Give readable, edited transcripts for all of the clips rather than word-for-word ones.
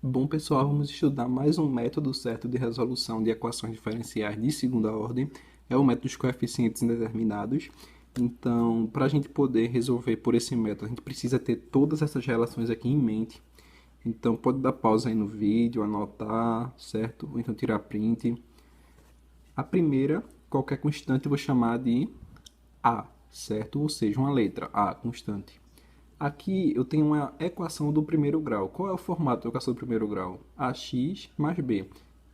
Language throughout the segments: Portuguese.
Bom, pessoal, vamos estudar mais um método certo de resolução de equações diferenciais de segunda ordem. É o método dos coeficientes indeterminados. Então, para a gente poder resolver por esse método, a gente precisa ter todas essas relações aqui em mente. Então, pode dar pausa aí no vídeo, anotar, certo? Ou então tirar print. A primeira, qualquer constante, eu vou chamar de A, certo? Ou seja, uma letra A, constante. Aqui eu tenho uma equação do primeiro grau. Qual é o formato da equação do primeiro grau? Ax mais b.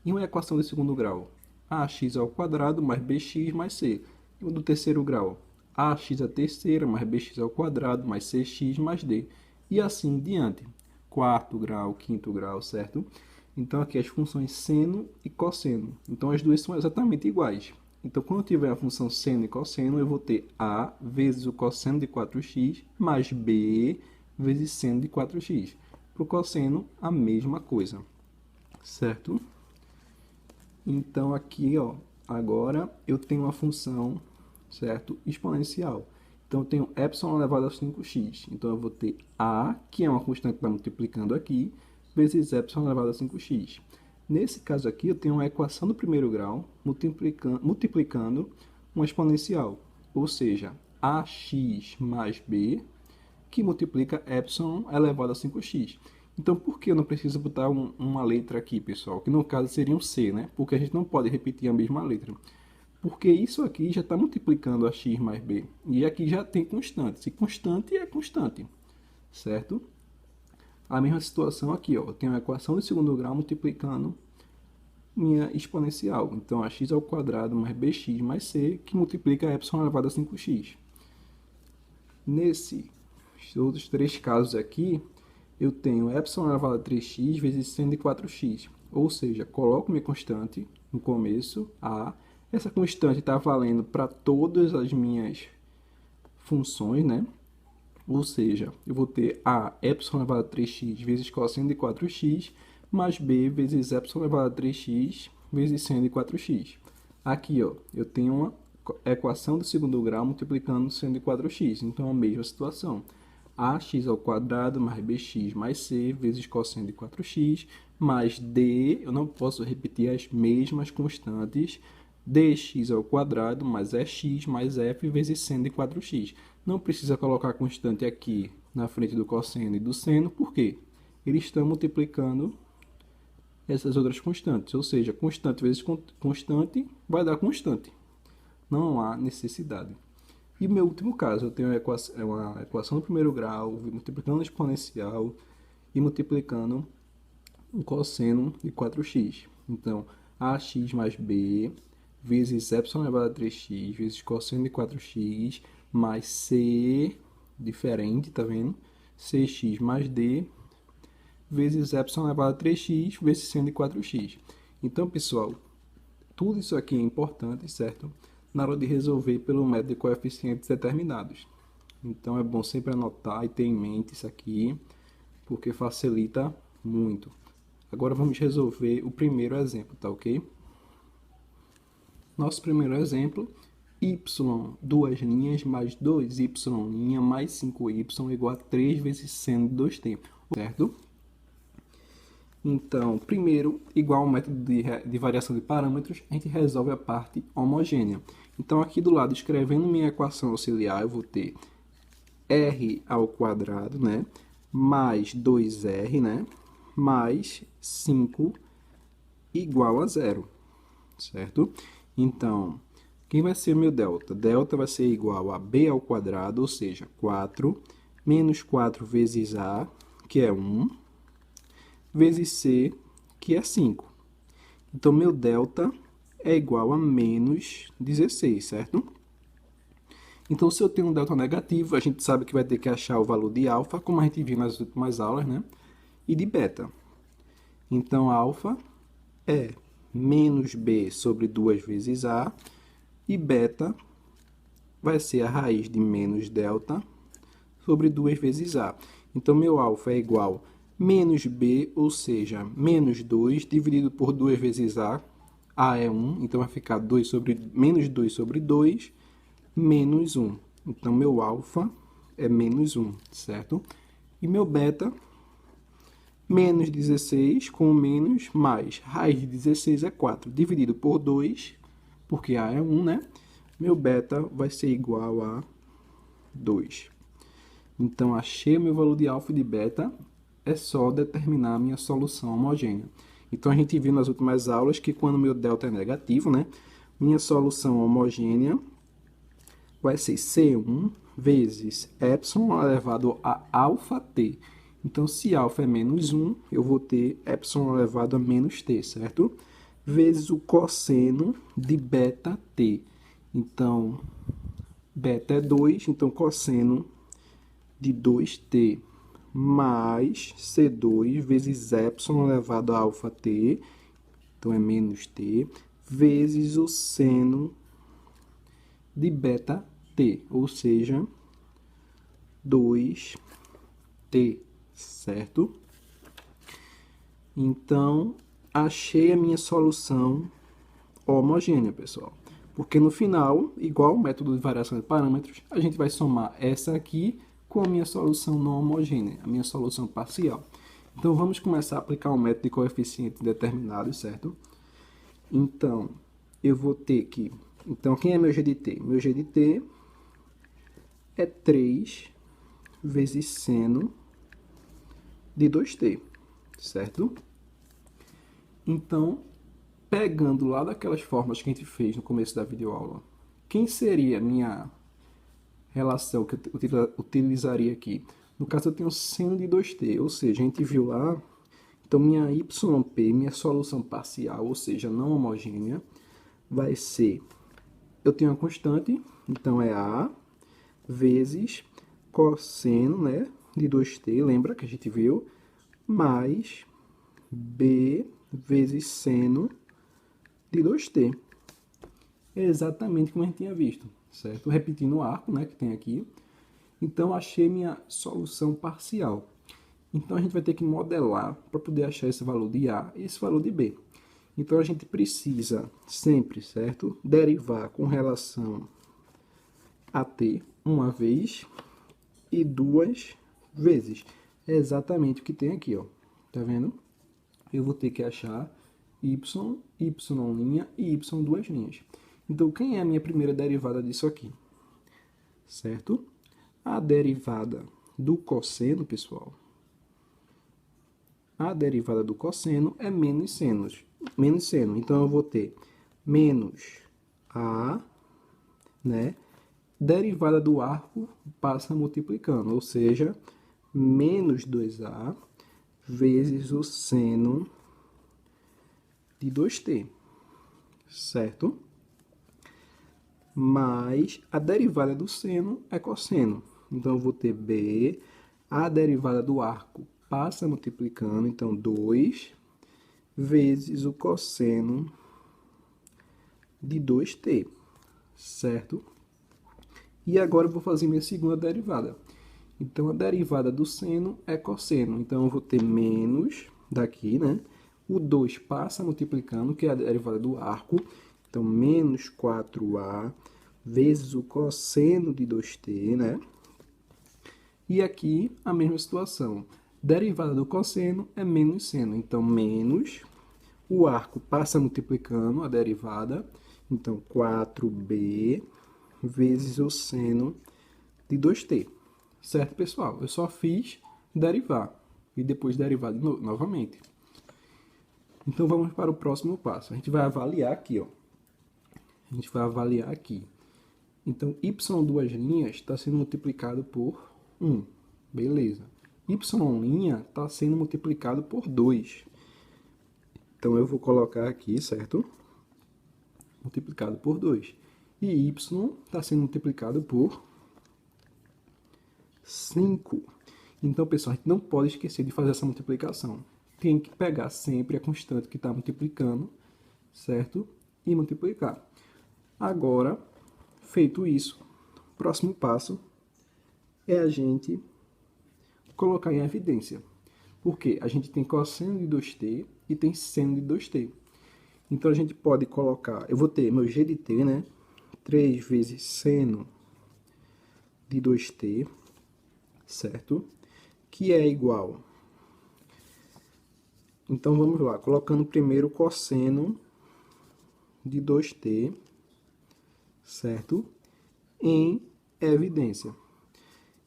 E uma equação do segundo grau? Ax ao quadrado mais bx mais c. E uma do terceiro grau? Ax à terceira mais bx ao quadrado mais cx mais d. E assim em diante. Quarto grau, quinto grau, certo? Então aqui as funções seno e cosseno. Então as duas são exatamente iguais. Então, quando eu tiver a função seno e cosseno, eu vou ter A vezes o cosseno de 4x mais B vezes seno de 4x. Para o cosseno, a mesma coisa, certo? Então, aqui, ó, agora eu tenho uma função, certo? Exponencial. Então, eu tenho epsilon elevado a 5x. Então, eu vou ter A, que é uma constante que está multiplicando aqui, vezes epsilon elevado a 5x. Nesse caso aqui, eu tenho uma equação do primeiro grau multiplicando uma exponencial, ou seja, ax mais b, que multiplica epsilon elevado a 5x. Então, por que eu não preciso botar uma letra aqui, pessoal? Que no caso seria um c, né? Porque a gente não pode repetir a mesma letra. Porque isso aqui já está multiplicando a x mais b. E aqui já tem constante. Se constante é constante, certo? A mesma situação aqui, ó. Eu tenho a equação de segundo grau multiplicando minha exponencial. Então, ax ao quadrado mais bx mais c, que multiplica epsilon elevado a 5x. Nesses outros três casos aqui, eu tenho epsilon elevado a 3x vezes seno de 4x. Ou seja, coloco minha constante no começo, a. Essa constante está valendo para todas as minhas funções, né? Ou seja, eu vou ter a epsilon elevado a 3x vezes cosseno de 4x, mais b vezes epsilon elevado a 3x vezes seno de 4x. Aqui, ó, eu tenho uma equação do segundo grau multiplicando seno de 4x. Então, a mesma situação. Ax ao quadrado mais bx mais c vezes cosseno de 4x, mais d, eu não posso repetir as mesmas constantes, dx ao quadrado mais ex mais f vezes seno de 4x. Não precisa colocar a constante aqui na frente do cosseno e do seno, por quê? Eles estão multiplicando essas outras constantes, ou seja, constante vezes constante vai dar constante. Não há necessidade. E meu último caso, eu tenho uma equação do primeiro grau, multiplicando a exponencial e multiplicando o cosseno de 4x. Então, ax mais b vezes epsilon elevado a 3x vezes cosseno de 4x mais c, diferente, tá vendo? Cx mais d vezes epsilon elevado a 3x vezes seno de 4x. Então, pessoal, tudo isso aqui é importante, certo? Na hora de resolver pelo método de coeficientes determinados. Então, é bom sempre anotar e ter em mente isso aqui, porque facilita muito. Agora, vamos resolver o primeiro exemplo, tá ok? Nosso primeiro exemplo, y, duas linhas, mais 2y' mais 5y igual a 3 vezes seno de 2t, certo? Então, primeiro, igual ao método de variação de parâmetros, a gente resolve a parte homogênea. Então, aqui do lado, escrevendo minha equação auxiliar, eu vou ter r ao quadrado, né? Mais 2r, né? Mais 5 igual a zero, certo? Então, quem vai ser meu delta? Delta vai ser igual a b ao quadrado, ou seja, 4, menos 4 vezes a, que é 1, vezes c, que é 5. Então, meu delta é igual a menos 16, certo? Então, se eu tenho um delta negativo, a gente sabe que vai ter que achar o valor de alfa, como a gente viu nas últimas aulas, né? E de beta. Então, alfa é menos b sobre 2 vezes a, e beta vai ser a raiz de menos delta sobre 2 vezes a. Então, meu alfa é igual a menos b, ou seja, menos 2 dividido por 2 vezes a é 1, então vai ficar menos 2 sobre 2, menos 1. Então, meu alfa é menos 1, certo? E meu beta Menos 16 com menos mais. Raiz de 16 é 4. Dividido por 2, porque A é 1, né? Meu beta vai ser igual a 2. Então, achei o meu valor de alfa e de beta. É só determinar a minha solução homogênea. Então, a gente viu nas últimas aulas que quando meu delta é negativo, né? Minha solução homogênea vai ser C1 vezes epsilon elevado a alfa t. Então, se alfa é menos 1, eu vou ter epsilon elevado a menos t, certo? Vezes o cosseno de beta t. Então, beta é 2, então cosseno de 2t mais C2 vezes epsilon elevado a alfa t, então é menos t, vezes o seno de beta t, ou seja, 2t, certo? Então, achei a minha solução homogênea, pessoal. Porque no final, igual o método de variação de parâmetros, a gente vai somar essa aqui com a minha solução não homogênea, a minha solução parcial. Então, vamos começar a aplicar o método de coeficientes determinados, certo? Então, eu vou ter que... Então, quem é meu g de t? Meu g de t é 3 vezes seno de 2t, certo? Então, pegando lá daquelas formas que a gente fez no começo da videoaula, quem seria a minha relação que eu utilizaria aqui? No caso, eu tenho seno de 2t, ou seja, a gente viu lá, então minha yp, minha solução parcial, ou seja, não homogênea, vai ser, eu tenho uma constante, então é a vezes cosseno, né, de 2t, lembra que a gente viu, mais b vezes seno de 2t. É exatamente como a gente tinha visto, certo? Repetindo o arco, né, que tem aqui. Então, achei minha solução parcial. Então, a gente vai ter que modelar para poder achar esse valor de A e esse valor de B. Então, a gente precisa sempre, certo? Derivar com relação a t uma vez e duas vezes. É exatamente o que tem aqui, ó. Tá vendo? Eu vou ter que achar y, y' e y duas linhas. Então, quem é a minha primeira derivada disso aqui? Certo? A derivada do cosseno, pessoal, a derivada do cosseno é menos seno. Então, eu vou ter menos a, né? Derivada do arco passa multiplicando, ou seja, menos 2a vezes o seno de 2t, certo? Mais a derivada do seno é cosseno. Então, eu vou ter b, a derivada do arco passa multiplicando, então 2 vezes o cosseno de 2t, certo? E agora eu vou fazer minha segunda derivada. Então, a derivada do seno é cosseno. Então, eu vou ter menos daqui, né? O 2 passa multiplicando, que é a derivada do arco. Então, menos 4a vezes o cosseno de 2t, né? E aqui, a mesma situação. Derivada do cosseno é menos seno. Então, menos, o arco passa multiplicando a derivada. Então, 4b vezes o seno de 2t. Certo, pessoal? Eu só fiz derivar. E depois derivar novamente. Então, vamos para o próximo passo. A gente vai avaliar aqui, ó. A gente vai avaliar aqui. Então, y duas linhas está sendo multiplicado por 1. Beleza. Y' está sendo multiplicado por 2. Então, eu vou colocar aqui, certo? Multiplicado por 2. E y está sendo multiplicado por 5. Então, pessoal, a gente não pode esquecer de fazer essa multiplicação. Tem que pegar sempre a constante que está multiplicando, certo? E multiplicar. Agora, feito isso, o próximo passo é a gente colocar em evidência. Porque a gente tem cosseno de 2t e tem seno de 2t. Então, a gente pode colocar... Eu vou ter meu g de t, né? 3 vezes seno de 2t, certo? Que é igual Então, vamos lá. Colocando primeiro o cosseno de 2t, certo? Em evidência.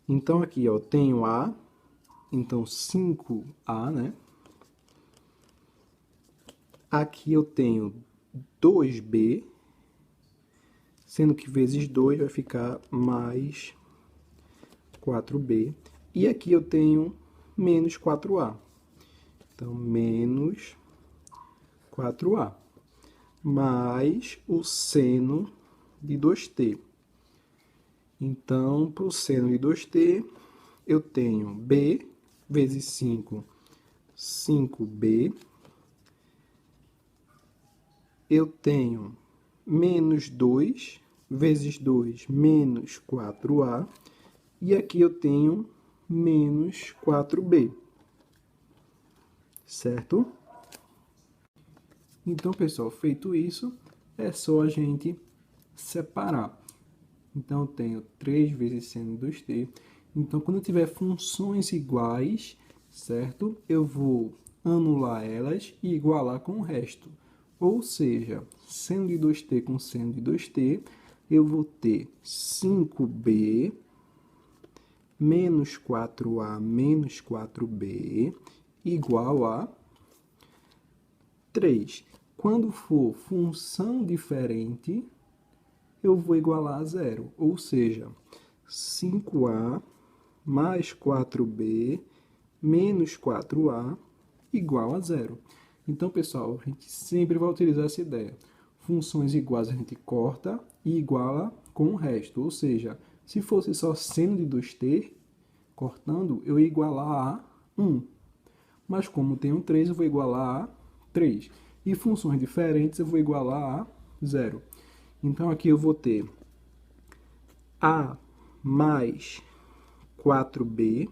Então, aqui, ó, tenho A, então 5A, né? Aqui eu tenho 2B, sendo que vezes 2 vai ficar mais 4B. E aqui eu tenho menos 4A. Então, menos 4A. Mais o seno de 2t. Então, para o seno de 2t, eu tenho b vezes 5, 5b. Eu tenho menos 2 vezes 2, menos 4a. E aqui eu tenho menos 4b. Certo? Então, pessoal, feito isso, é só a gente separar. Então, eu tenho 3 vezes seno de 2t. Então, quando eu tiver funções iguais, certo? Eu vou anular elas e igualar com o resto. Ou seja, seno de 2t com seno de 2t, eu vou ter 5b menos 4a menos 4b igual a 3. Quando for função diferente, eu vou igualar a zero. Ou seja, 5a mais 4b menos 4a igual a zero. Então, pessoal, a gente sempre vai utilizar essa ideia. Funções iguais a gente corta e iguala com o resto. Ou seja, se fosse só seno de 2t, cortando, eu ia igualar a 1. Mas como tem um 3, eu vou igualar a 3. E funções diferentes eu vou igualar a 0. Então, aqui eu vou ter a mais 4b,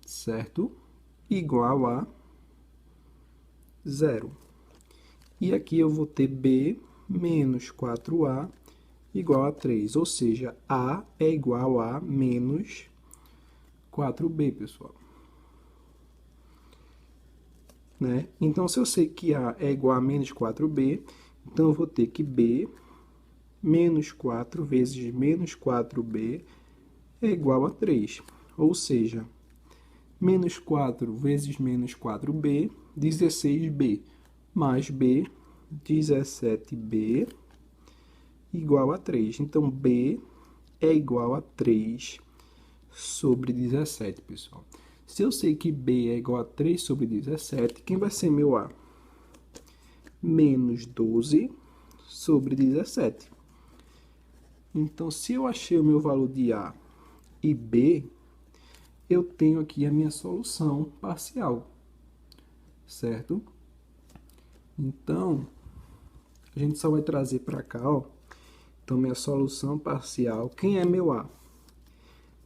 certo? Igual a 0. E aqui eu vou ter b menos 4a igual a 3. Ou seja, a é igual a menos 4b, pessoal. Né? Então, se eu sei que a é igual a menos 4b, então eu vou ter que b menos 4 vezes menos 4b é igual a 3. Ou seja, menos 4 vezes menos 4b, 16b, mais b, 17b, igual a 3. Então, b é igual a 3 sobre 17, pessoal. Se eu sei que b é igual a 3 sobre 17, quem vai ser meu a? Menos 12 sobre 17. Então, se eu achei o meu valor de a e b, eu tenho aqui a minha solução parcial, certo? Então, a gente só vai trazer para cá, ó. Então, minha solução parcial, quem é meu a?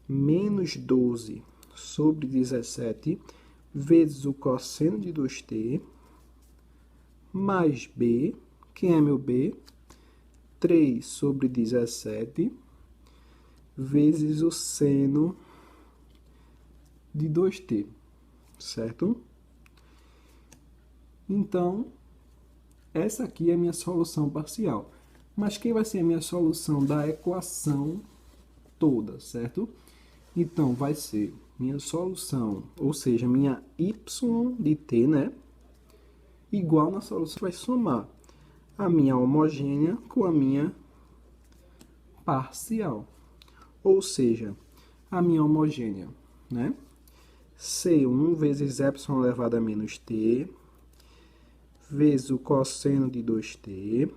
Menos 12 sobre 17 vezes o cosseno de 2t, mais b, quem é meu b? 3 sobre 17 vezes o seno de 2t, certo? Então, essa aqui é a minha solução parcial. Mas quem vai ser a minha solução da equação toda, certo? Então, vai ser minha solução, ou seja, minha y de t, né? Igual na solução, vai somar a minha homogênea com a minha parcial. Ou seja, a minha homogênea, né? C1 vezes epsilon elevado a menos t, vezes o cosseno de 2t,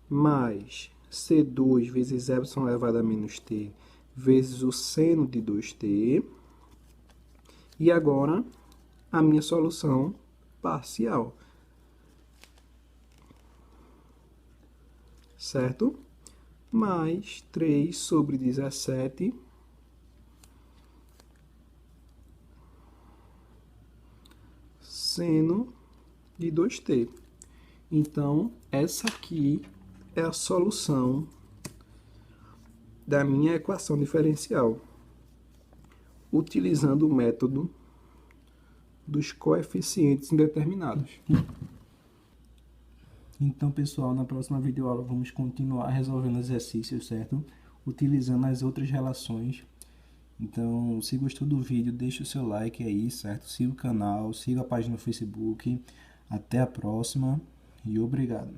mais C2 vezes epsilon elevado a menos t, vezes o seno de 2t. E agora, a minha solução parcial. Certo? Mais 3 sobre 17 seno de 2t. Então, essa aqui é a solução da minha equação diferencial, utilizando o método dos coeficientes indeterminados. Então, pessoal, na próxima videoaula vamos continuar resolvendo exercícios, certo? Utilizando as outras relações. Então, se gostou do vídeo, deixa o seu like aí, certo? Siga o canal, siga a página no Facebook. Até a próxima e obrigado.